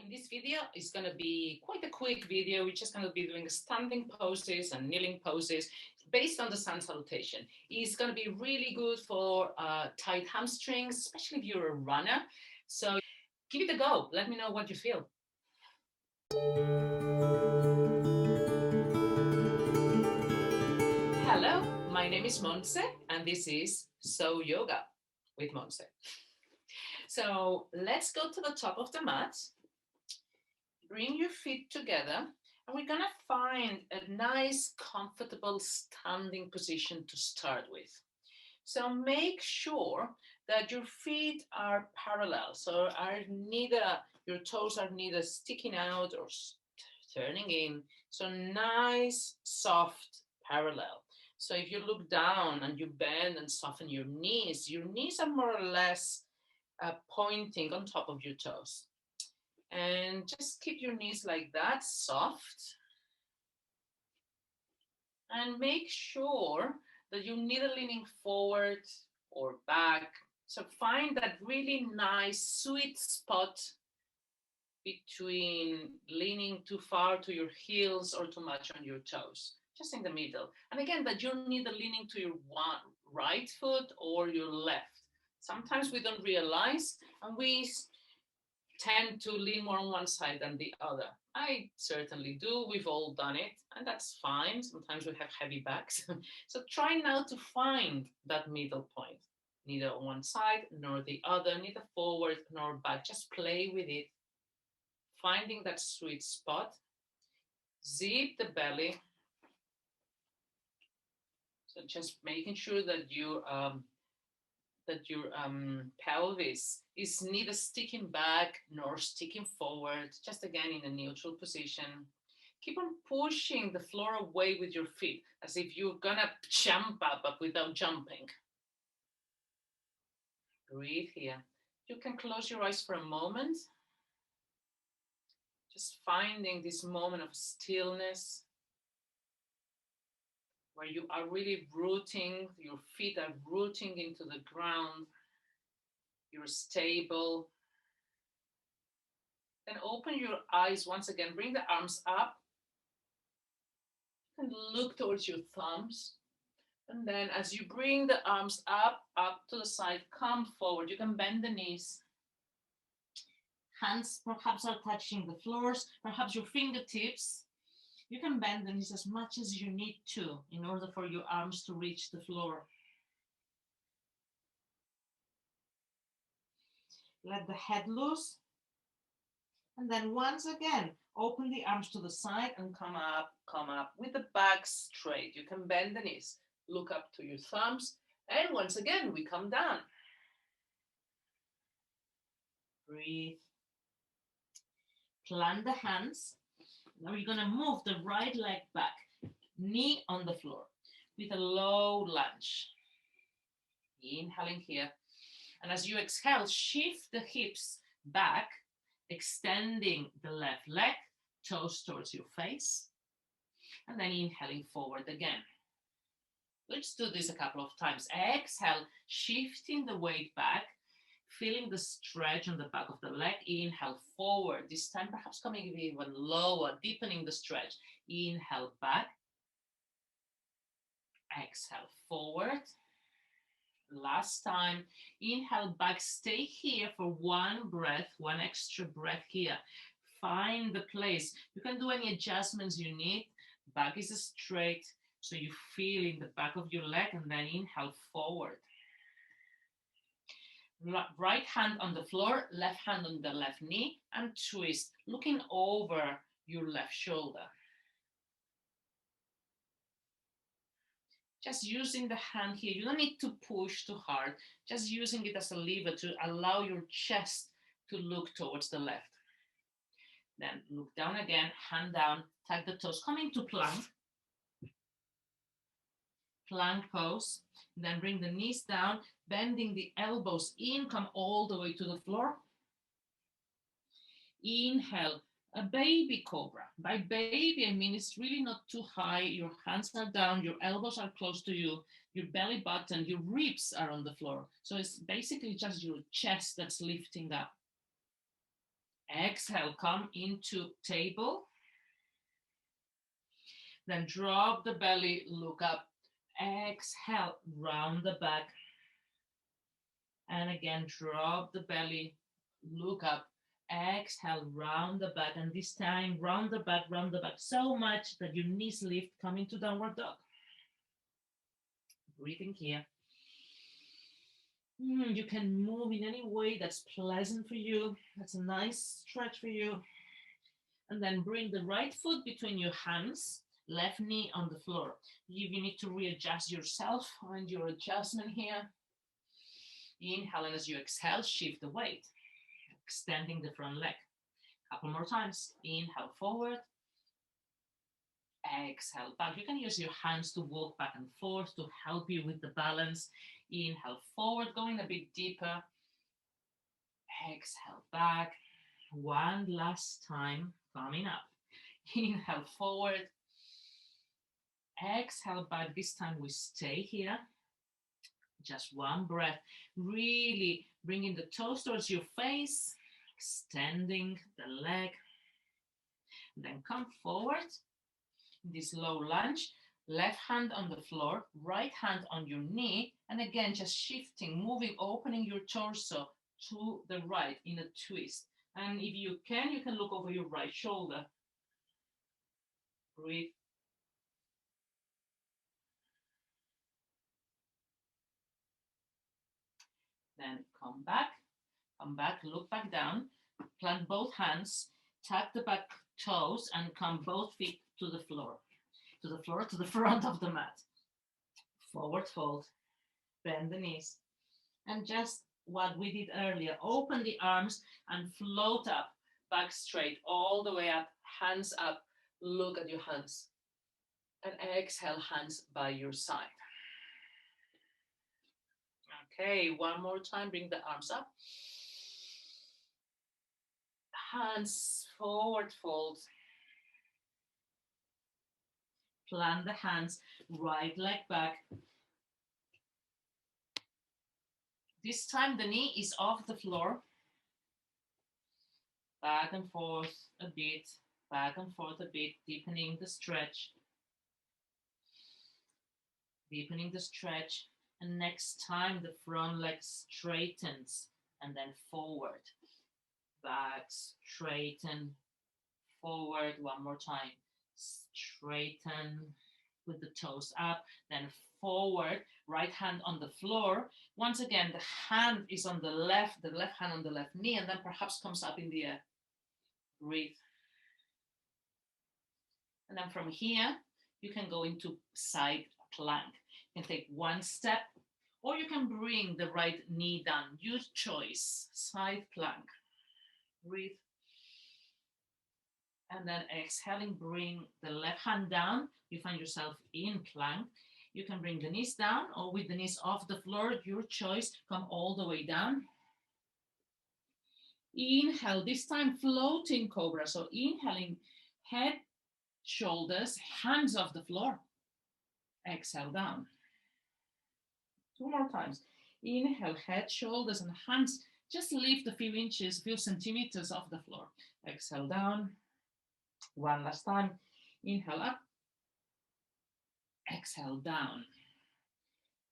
In this video, it's going to be quite a quick video. We're just going to be doing standing poses and kneeling poses based on the Sun Salutation. It's going to be really good for tight hamstrings, especially if you're a runner. So give it a go. Let me know what you feel. Hello, my name is Montse, and this is SOYOGA with Montse. So let's go to the top of the mat. Bring your feet together, and we're gonna find a nice, comfortable standing position to start with. So make sure that your feet are parallel. So your toes are neither sticking out or turning in. So nice, soft, parallel. So if you look down and you bend and soften your knees are more or less pointing on top of your toes. And just keep your knees like that, soft. And make sure that you're neither leaning forward or back. So find that really nice, sweet spot between leaning too far to your heels or too much on your toes, just in the middle. And again, that you're neither leaning to your right foot or your left. Sometimes we don't realize, and we tend to lean more on one side than the other. I certainly do. We've all done it, and that's fine. Sometimes we have heavy backs. So try now to find that middle point, neither on one side nor the other, neither forward nor back. Just play with it, finding that sweet spot. Zip the belly. So just making sure that your pelvis is neither sticking back nor sticking forward, just again in a neutral position. Keep on pushing the floor away with your feet, as if you're gonna jump up, but without jumping. Breathe here. You can close your eyes for a moment, just finding this moment of stillness, where you are really rooting, your feet are rooting into the ground, you're stable. Then open your eyes once again, bring the arms up, and look towards your thumbs. And then as you bring the arms up to the side, come forward. You can bend the knees. Hands perhaps are touching the floors, perhaps your fingertips. You can bend the knees as much as you need to in order for your arms to reach the floor. Let the head loose. And then once again, open the arms to the side and come up with the back straight. You can bend the knees, look up to your thumbs. And once again, we come down. Breathe. Plant the hands. Now you're going to move the right leg back, knee on the floor with a low lunge. Inhaling here. And as you exhale, shift the hips back, extending the left leg, toes towards your face. And then inhaling forward again. Let's do this a couple of times. Exhale, shifting the weight back, feeling the stretch on the back of the leg. Inhale forward, this time perhaps coming even lower, deepening the stretch. Inhale back. Exhale forward. Last time. Inhale back, stay here for one breath, one extra breath here. Find the place. You can do any adjustments you need. Back is straight, so you feel in the back of your leg, and then inhale forward. Right hand on the floor, left hand on the left knee, and twist, looking over your left shoulder. Just using the hand here. You don't need to push too hard. Just using it as a lever to allow your chest to look towards the left. Then look down again, hand down, tuck the toes, come into plank. Plank pose. Then bring the knees down, bending the elbows in, come all the way to the floor. Inhale, a baby cobra. By baby, I mean it's really not too high. Your hands are down, your elbows are close to you, your belly button, your ribs are on the floor. So it's basically just your chest that's lifting up. Exhale, come into table. Then drop the belly, look up. Exhale, round the back. And again, drop the belly, look up. Exhale, round the back. And this time, round the back, so much that your knees lift, come into downward dog. Breathing here. You can move in any way that's pleasant for you. That's a nice stretch for you. And then bring the right foot between your hands, left knee on the floor. You need to readjust yourself, find your adjustment here. Inhale, and as you exhale, shift the weight, extending the front leg. Couple more times. Inhale, forward. Exhale, back. You can use your hands to walk back and forth to help you with the balance. Inhale, forward, going a bit deeper. Exhale, back. One last time, coming up. Inhale, forward. Exhale, back. This time we stay here. Just one breath. Really bringing the toes towards your face, extending the leg. Then come forward. This low lunge, left hand on the floor, right hand on your knee, and again just shifting, moving, opening your torso to the right in a twist. And if you can look over your right shoulder. Breathe. Then come back, look back down, plant both hands, tap the back toes, and come both feet to the floor, to the front of the mat. Forward fold, bend the knees, and just what we did earlier, open the arms and float up, back straight, all the way up, hands up, look at your hands, and exhale, hands by your side. Okay, one more time, bring the arms up. Hands forward fold. Plant the hands, right leg back. This time the knee is off the floor. Back and forth a bit, back and forth a bit, deepening the stretch. Deepening the stretch. And next time the front leg straightens and then forward. Back, straighten, forward, one more time. Straighten with the toes up, then forward, right hand on the floor. Once again, the hand is on the left hand on the left knee, and then perhaps comes up in the air. Breathe. And then from here, you can go into side plank. You can take one step, or you can bring the right knee down. Your choice, side plank. Breathe. And then exhaling, bring the left hand down. You find yourself in plank. You can bring the knees down or with the knees off the floor, your choice. Come all the way down. Inhale, this time floating cobra. So inhaling, head, shoulders, hands off the floor. Exhale down. Two more times. Inhale, head, shoulders, and hands. Just lift a few inches, few centimeters off the floor. Exhale down. One last time. Inhale up. Exhale down.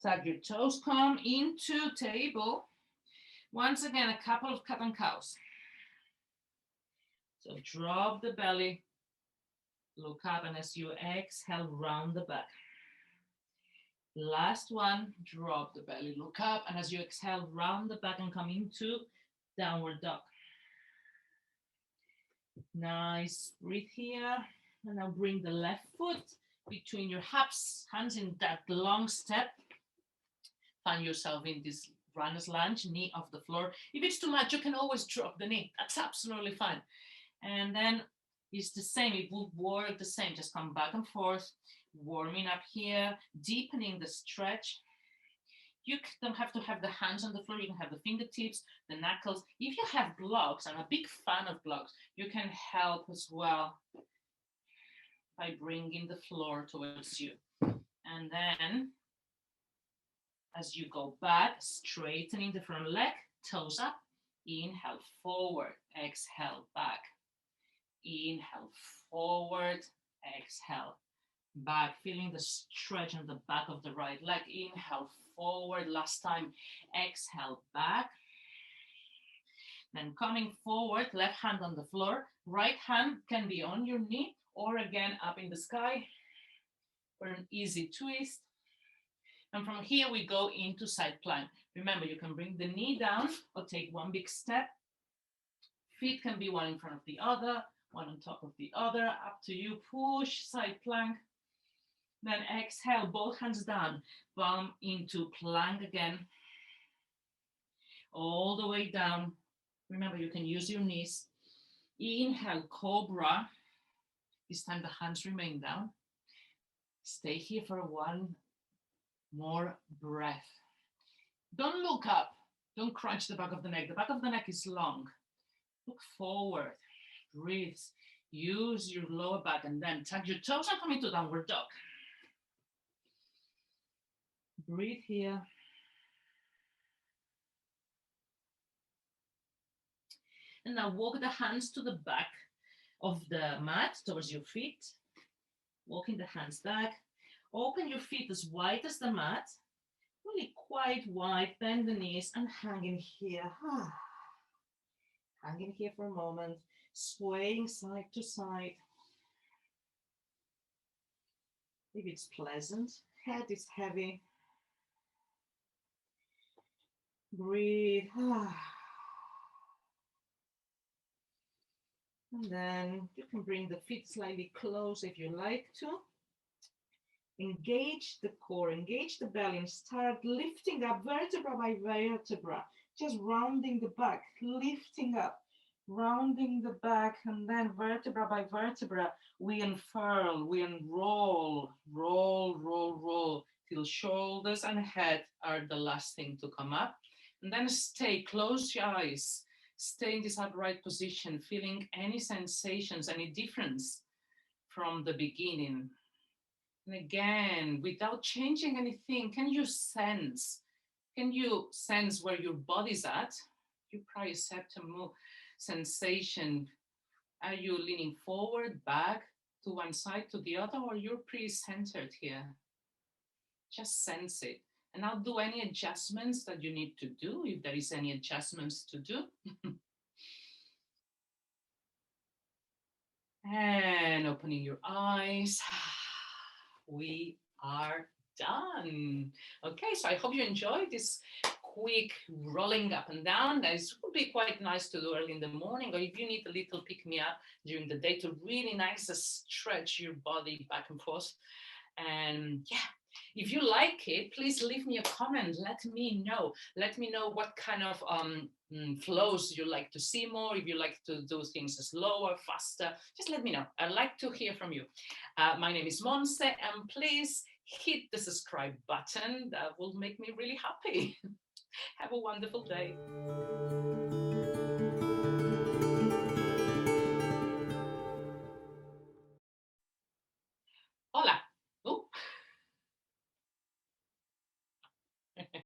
Tap your toes, come into table. Once again, a couple of cat and cows. So drop the belly, look up, and as you exhale, round the back. Last one, drop the belly, look up, and as you exhale, round the back and come into downward dog. Nice, breathe here, and now bring the left foot between your hips, hands in that long step. Find yourself in this runner's lunge, knee off the floor. If it's too much, you can always drop the knee. That's absolutely fine. And then it's the same, it will work the same. Just come back and forth, warming up here, deepening the stretch. You don't have to have the hands on the floor. You can have the fingertips, the knuckles. If you have blocks, I'm a big fan of blocks, you can help as well by bringing the floor towards you. And then as you go back, straightening the front leg, toes up, Inhale, forward. Exhale, back. Inhale, forward. Exhale, back. Feeling the stretch on the back of the right leg. Inhale, forward. Last time. Exhale, back. Then coming forward, left hand on the floor. Right hand can be on your knee or again up in the sky for an easy twist. And from here we go into side plank. Remember, you can bring the knee down or take one big step. Feet can be one in front of the other, one on top of the other, up to you. Push, side plank. Then exhale, both hands down, palm into plank again. All the way down. Remember, you can use your knees. Inhale, Cobra. This time the hands remain down. Stay here for one more breath. Don't look up. Don't crunch the back of the neck. The back of the neck is long. Look forward. Breathe. Use your lower back and then tuck your toes and come into downward dog. Breathe here. And now walk the hands to the back of the mat towards your feet. Walking the hands back. Open your feet as wide as the mat. Really quite wide. Bend the knees and hang in here. Hang in here for a moment. Swaying side to side. If it's pleasant, head is heavy. Breathe. And then you can bring the feet slightly close if you like to. Engage the core, engage the belly, and start lifting up vertebra by vertebra. Just rounding the back, lifting up, rounding the back, and then vertebra by vertebra, we unfurl, we unroll, roll, till shoulders and head are the last thing to come up. And then stay, close your eyes, stay in this upright position, feeling any sensations, any difference from the beginning. And again, without changing anything, can you sense where your body's at? Your proprioceptive sensation. Are you leaning forward, back, to one side, to the other, or you're pretty centered here? Just sense it. And now do any adjustments that you need to do, if there is any adjustments to do. And opening your eyes. We are done. Okay, so I hope you enjoyed this quick rolling up and down. This would be quite nice to do early in the morning, or if you need a little pick-me-up during the day to really nice to stretch your body back and forth. And yeah, if you like it, please leave me a comment. Let me know. Let me know what kind of flows you like to see more. If you like to do things slower, faster, just let me know. I'd like to hear from you. My name is Montse, and please hit the subscribe button. That will make me really happy. Have a wonderful day.